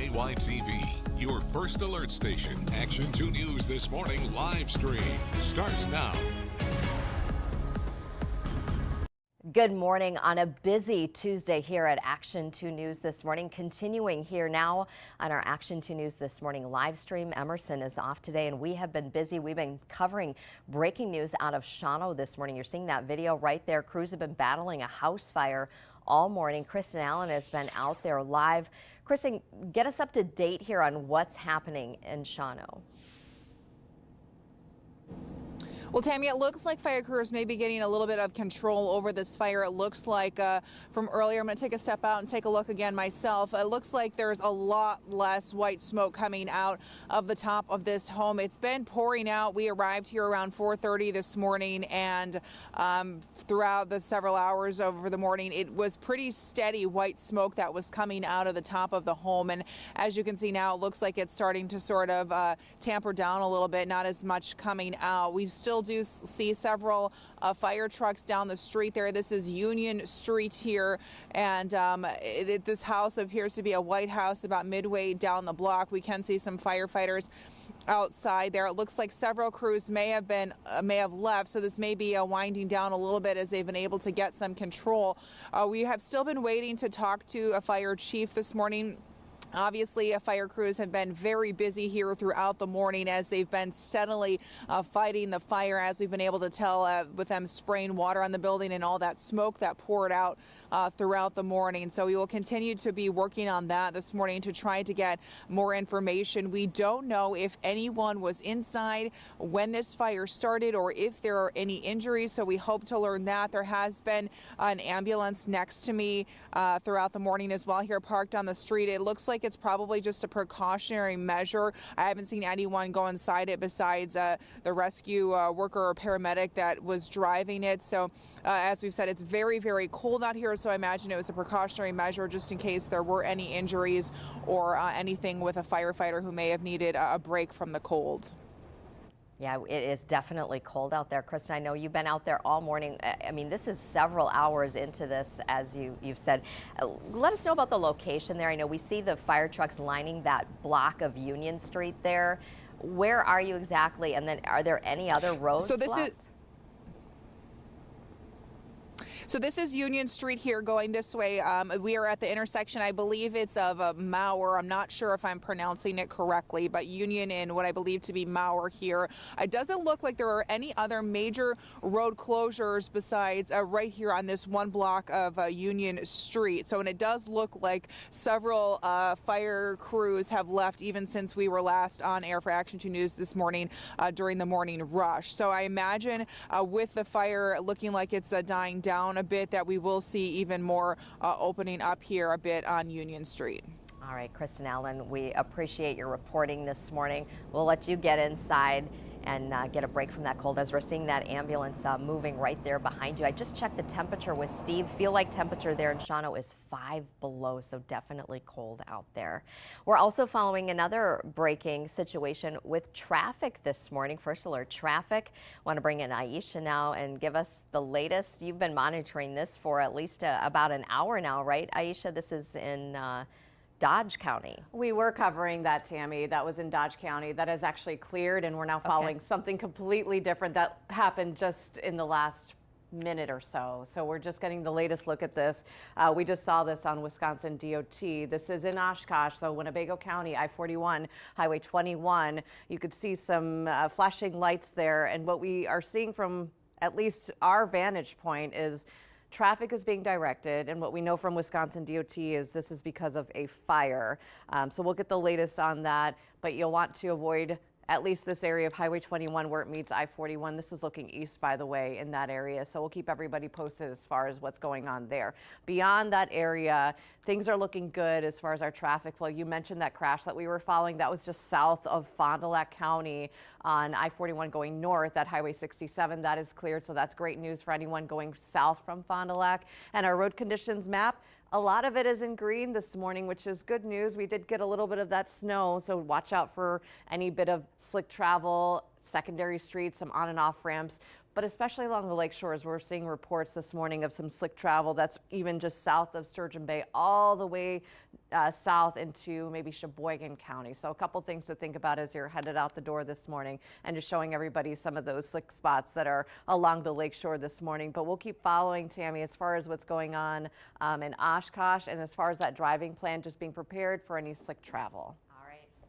WBAY TV, your first alert station. Action 2 News This Morning live stream starts now. Good morning on a busy Tuesday here at Action 2 News This Morning. Continuing here now on our Action 2 News This Morning live stream. Emerson is off today and we have been busy. We've been covering breaking news out of Shawano this morning. You're seeing that video right there. Crews have been battling a house fire all morning. Kristen Allen has been out there live. Kristen, get us up to date here on what's happening in Shawano. Well, Tammy, it looks like fire crews may be getting a little bit of control over this fire. It looks like from earlier, I'm going to take a step out and take a look again myself. It looks like there's a lot less white smoke coming out of the top of this home. It's been pouring out. We arrived here around 4:30 this morning, and throughout the several hours over the morning, it was pretty steady white smoke that was coming out of the top of the home. And as you can see now, it looks like it's starting to sort of tamper down a little bit, not as much coming out. We still do see several fire trucks down the street there. This is Union Street here, and this house appears to be a white house about midway down the block. We can see some firefighters outside there. It looks like several crews may have left, so this may be winding down a little bit as they've been able to get some control. We have still been waiting to talk to a fire chief this morning. Obviously, fire crews have been very busy here throughout the morning as they've been steadily fighting the fire, as we've been able to tell with them spraying water on the building and all that smoke that poured out throughout the morning. So we will continue to be working on that this morning to try to get more information. We don't know if anyone was inside when this fire started or if there are any injuries, so we hope to learn that. There has been an ambulance next to me throughout the morning as well here parked on the street. It looks like it's probably just a precautionary measure. I haven't seen anyone go inside it besides the rescue worker or paramedic that was driving it. So as we've said, it's very, very cold out here, so I imagine it was a precautionary measure just in case there were any injuries or anything with a firefighter who may have needed a break from the cold. Yeah, it is definitely cold out there. Kristen, I know you've been out there all morning. I mean, this is several hours into this, as you've said. Let us know about the location there. I know we see the fire trucks lining that block of Union Street there. Where are you exactly? And then are there any other roads blocked? So this is Union Street here going this way. We are at the intersection, I believe it's of Mauer. I'm not sure if I'm pronouncing it correctly, but Union and what I believe to be Mauer here. It doesn't look like there are any other major road closures besides right here on this one block of Union Street. So, and it does look like several fire crews have left even since we were last on air for Action 2 News this morning during the morning rush. So I imagine with the fire looking like it's dying down a bit, that we will see even more opening up here a bit on Union Street. All right, Kristen Allen, we appreciate your reporting this morning. We'll let you get inside and get a break from that cold as we're seeing that ambulance moving right there behind you. I just checked the temperature with Steve. Feel like temperature there in Shawano is 5 below, so definitely cold out there. We're also following another breaking situation with traffic this morning. First alert traffic. Want to bring in Aisha now and give us the latest. You've been monitoring this for at least about an hour now, right, Aisha? This is in Dodge County. We were covering that, Tammy. That was in Dodge County. That is actually cleared, and we're now following something completely different that happened just in the last minute or so. So we're just getting the latest look at this. We just saw this on Wisconsin DOT. This is in Oshkosh, so Winnebago County, I-41, Highway 21. You could see some flashing lights there, and what we are seeing from at least our vantage point is traffic is being directed, and what we know from Wisconsin DOT is this is because of a fire. So we'll get the latest on that, but you'll want to avoid at least this area of Highway 21 where it meets I-41. This is looking east, by the way, in that area. So we'll keep everybody posted as far as what's going on there. Beyond that area, things are looking good as far as our traffic flow. You mentioned that crash that we were following. That was just south of Fond du Lac County on I-41 going north at Highway 67. That is cleared, so that's great news for anyone going south from Fond du Lac. And our road conditions map, a lot of it is in green this morning, which is good news. We did get a little bit of that snow, so watch out for any bit of slick travel, secondary streets, some on and off ramps. but especially along the lake shores, we're seeing reports this morning of some slick travel that's even just south of Sturgeon Bay, all the way south into maybe Sheboygan County. So a couple things to think about as you're headed out the door this morning, and just showing everybody some of those slick spots that are along the lake shore this morning. But we'll keep following, Tammy, as far as what's going on in Oshkosh, and as far as that driving plan, just being prepared for any slick travel.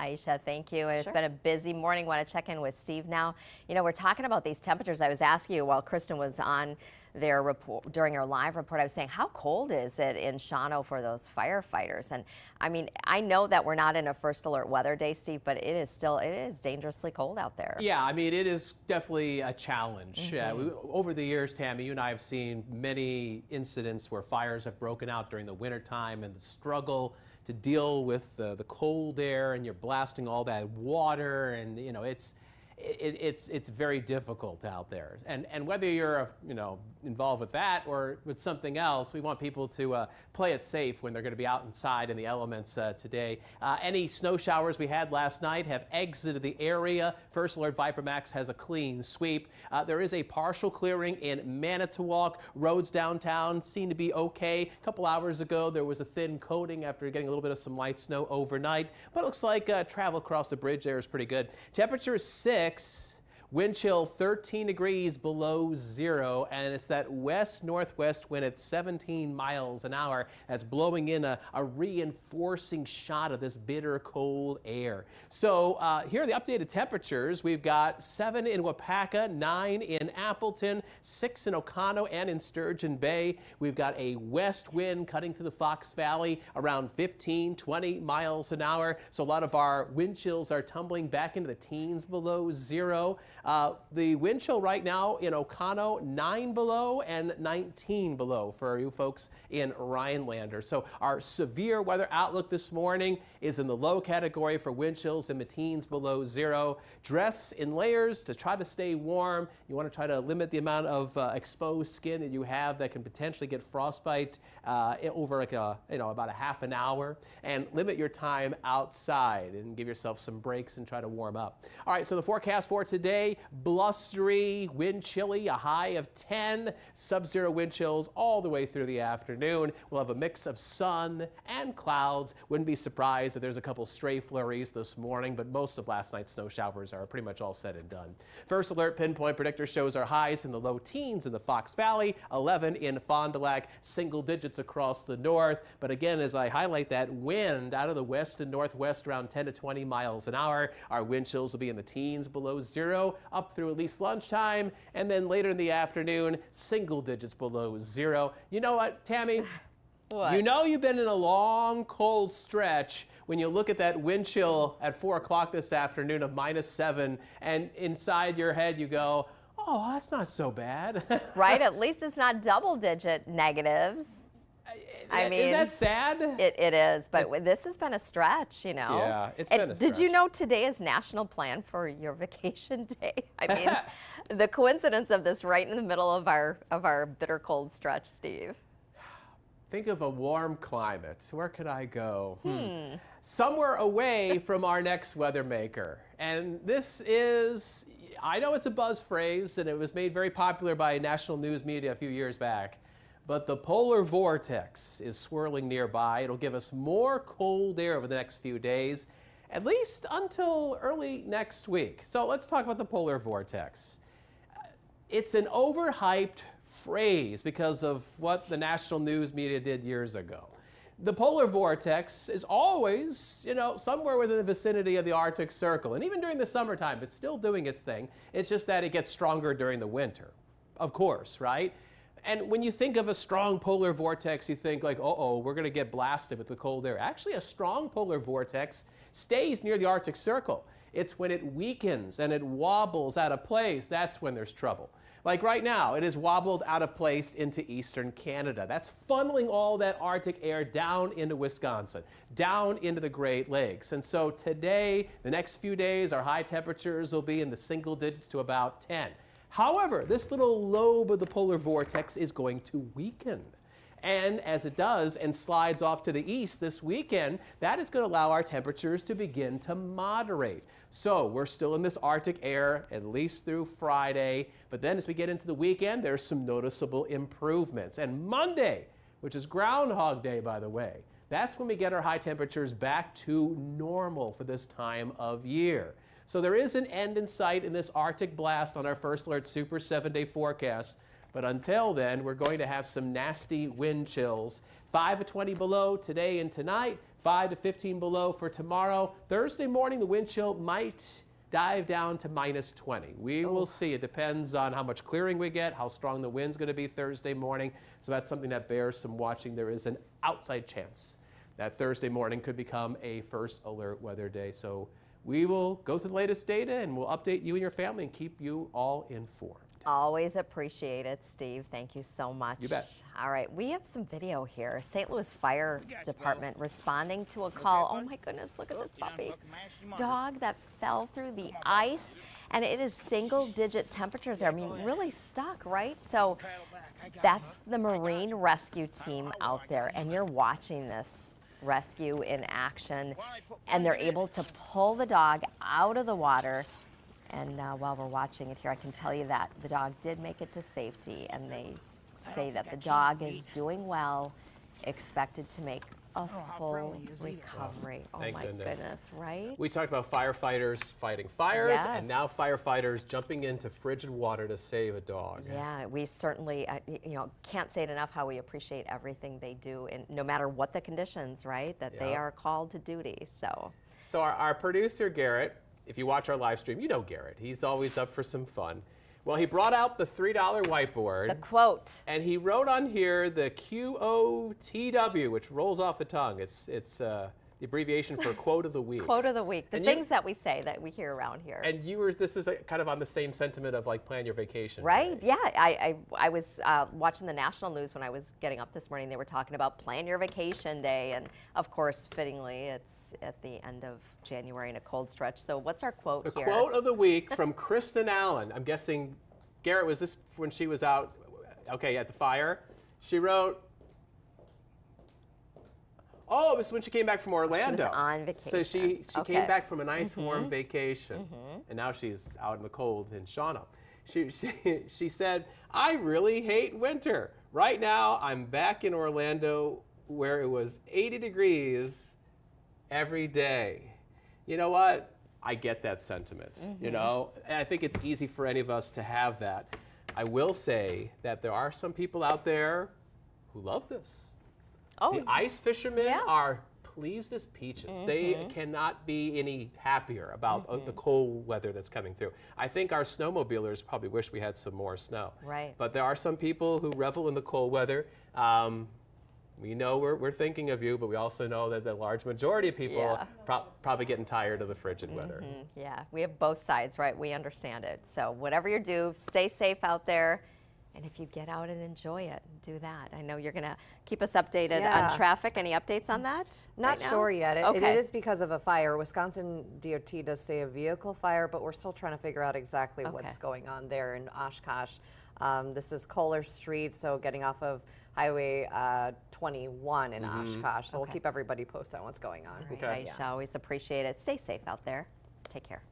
Aisha, thank you. And it's been a busy morning. Want to check in with Steve now. You know, we're talking about these temperatures. I was asking you while Kristen was on their report, during her live report, I was saying, how cold is it in Shawano for those firefighters? And I mean, I know that we're not in a first alert weather day, Steve, but it is dangerously cold out there. Yeah, I mean, it is definitely a challenge. Over the years, Tammy, you and I have seen many incidents where fires have broken out during the wintertime, and the struggle to deal with the cold air, and you're blasting all that water, and you know it's very difficult out there. And whether you're involved with that or with something else, we want people to play it safe when they're going to be out inside in the elements today. Any snow showers we had last night have exited the area. First Alert Viper Max has a clean sweep. There is a partial clearing in Manitowoc. Roads downtown seem to be okay. A couple hours ago there was a thin coating after getting a little bit of some light snow overnight, but it looks like travel across the bridge there is pretty good. Temperature is 6. Wind chill 13 degrees below zero, and it's that west-northwest wind at 17 miles an hour that's blowing in a reinforcing shot of this bitter cold air. So here are the updated temperatures. We've got 7 in Wapaka, 9 in Appleton, 6 in Oconto and in Sturgeon Bay. We've got a west wind cutting through the Fox Valley around 15, 20 miles an hour. So a lot of our wind chills are tumbling back into the teens below zero. The wind chill right now in Oconto, 9 below and 19 below for you folks in Rhinelander. So our severe weather outlook this morning is in the low category for wind chills in the teens below zero. Dress in layers to try to stay warm. You want to try to limit the amount of exposed skin that you have that can potentially get frostbite over like about a half an hour, and limit your time outside and give yourself some breaks and try to warm up. All right, so the forecast for today: blustery, wind chilly, a high of 10, sub-zero wind chills all the way through the afternoon. We'll have a mix of sun and clouds. Wouldn't be surprised if there's a couple stray flurries this morning, but most of last night's snow showers are pretty much all said and done. First Alert Pinpoint Predictor shows our highs in the low teens in the Fox Valley, 11 in Fond du Lac, single digits across the north. But again, as I highlight that wind out of the west and northwest around 10 to 20 miles an hour, our wind chills will be in the teens below zero up through at least lunchtime, and then later in the afternoon, single digits below zero. You know what, Tammy? What? You know you've been in a long, cold stretch when you look at that wind chill at 4 o'clock this afternoon of -7, and inside your head you go, oh, that's not so bad. Right? At least it's not double-digit negatives. I mean, is that sad? It is, but this has been a stretch, you know. Yeah, it's been a stretch. Did you know today is National Plan for Your Vacation Day? I mean, the coincidence of this right in the middle of our bitter cold stretch, Steve. Think of a warm climate. Where could I go? Somewhere away from our next weather maker. And this is, I know it's a buzz phrase, and it was made very popular by national news media a few years back. But the polar vortex is swirling nearby. It'll give us more cold air over the next few days, at least until early next week. So let's talk about the polar vortex. It's an overhyped phrase because of what the national news media did years ago. The polar vortex is always, somewhere within the vicinity of the Arctic Circle. And even during the summertime, it's still doing its thing. It's just that it gets stronger during the winter, of course, right? And when you think of a strong polar vortex, you think like, uh-oh, we're going to get blasted with the cold air. Actually, a strong polar vortex stays near the Arctic Circle. It's when it weakens and it wobbles out of place, that's when there's trouble. Like right now, it is wobbled out of place into eastern Canada. That's funneling all that Arctic air down into Wisconsin, down into the Great Lakes. And so today, the next few days, our high temperatures will be in the single digits to about 10. However, this little lobe of the polar vortex is going to weaken. And as it does and slides off to the east this weekend, that is going to allow our temperatures to begin to moderate. So we're still in this Arctic air at least through Friday, but then as we get into the weekend, there's some noticeable improvements. And Monday, which is Groundhog Day, by the way, that's when we get our high temperatures back to normal for this time of year. So there is an end in sight in this Arctic blast on our First Alert Super 7-day forecast. But until then, we're going to have some nasty wind chills. 5 to 20 below today and tonight, 5 to 15 below for tomorrow. Thursday morning, the wind chill might dive down to -20. We will see. It depends on how much clearing we get, how strong the wind's going to be Thursday morning. So that's something that bears some watching. There is an outside chance that Thursday morning could become a First Alert weather day. So we will go through the latest data and we'll update you and your family and keep you all informed. Always appreciate it, Steve. Thank you so much. You bet. All right, we have some video here. St. Louis Fire Department responding to a call. Oh my goodness, look at this puppy dog that fell through the ice, and it is single-digit temperatures there. I mean, really stuck, right? So that's the Marine Rescue Team out there, and you're watching this rescue in action, and they're able to pull the dog out of the water. And while we're watching it here, I can tell you that the dog did make it to safety, and they say that the dog is doing well, expected to make a full recovery. Oh Thank my goodness, right? We talked about firefighters fighting fires, Yes. and now firefighters jumping into frigid water to save a dog. Yeah, we certainly, can't say it enough how we appreciate everything they do, and no matter what the conditions, right, that they Yeah. are called to duty. So Our producer, Garrett, if you watch our live stream, you know Garrett. He's always up for some fun. Well, he brought out the $3 whiteboard. the quote. And he wrote on here the QOTW, which rolls off the tongue. It's the abbreviation for quote of the week. Quote of the week, the And things that we say that we hear around here. And this is kind of on the same sentiment of like plan your vacation. Right? day. Yeah, I was watching the national news when I was getting up this morning. They were talking about plan your vacation day, and of course, fittingly, it's at the end of January in a cold stretch. So what's our quote The here? quote of the week from Kristen Allen. I'm guessing, Garrett, was this when she was out, at the fire? She wrote, oh, it was when she came back from Orlando. She was on vacation. So she Okay. came back from a nice warm vacation, and now she's out in the cold in Shawano. She said, I really hate winter. Right now, I'm back in Orlando where it was 80 degrees every day. You know what? I get that sentiment, and I think it's easy for any of us to have that. I will say that there are some people out there who love this. Oh, The ice fishermen yeah. are pleased as peaches. They cannot be any happier about the cold weather that's coming through. I think our snowmobilers probably wish we had some more snow. Right. But there are some people who revel in the cold weather. We know we're thinking of you, but we also know that the large majority of people Yeah. probably getting tired of the frigid weather. yeah, we have both sides, right? We understand it. So whatever you do, stay safe out there. And if you get out and enjoy it, do that. I know you're going to keep us updated Yeah. on traffic. Any updates on that? Not right now? sure yet. It Okay. is because of a fire. Wisconsin DOT does say a vehicle fire, but we're still trying to figure out exactly Okay. what's going on there in Oshkosh. This is Kohler Street, so getting off of Highway 21 in Oshkosh. So we'll Okay. keep everybody posted on what's going on. All right, I always appreciate it. Stay safe out there. Take care.